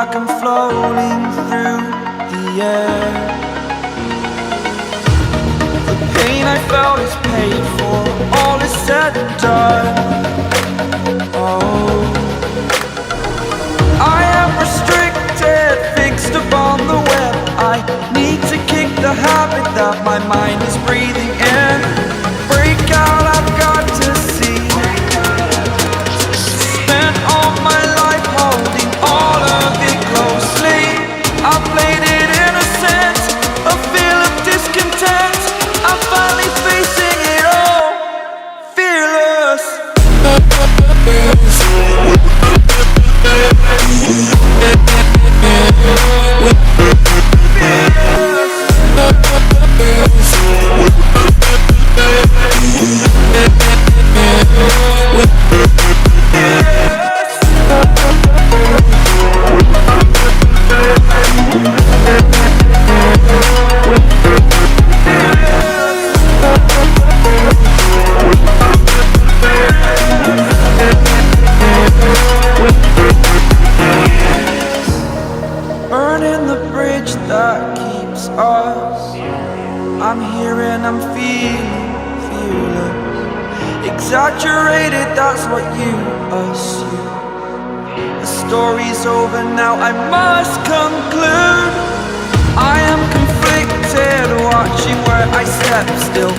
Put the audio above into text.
like I'm floating through the air. The pain I felt is paid for, all is said and done. Oh, I am restricted, fixed upon the web. I need to kick the habit that my mind is breathing in. Break out, I've got to see. Spent all my life holding all of it closely. I played it innocent, a feel of discontent. I'm finally facing it all, fearless. Burning the bridge that keeps us. I'm here and I'm feeling fearless. Exaggerated, that's what you assume. The story's over now, I must conclude. I am conflicted, watching where I step still.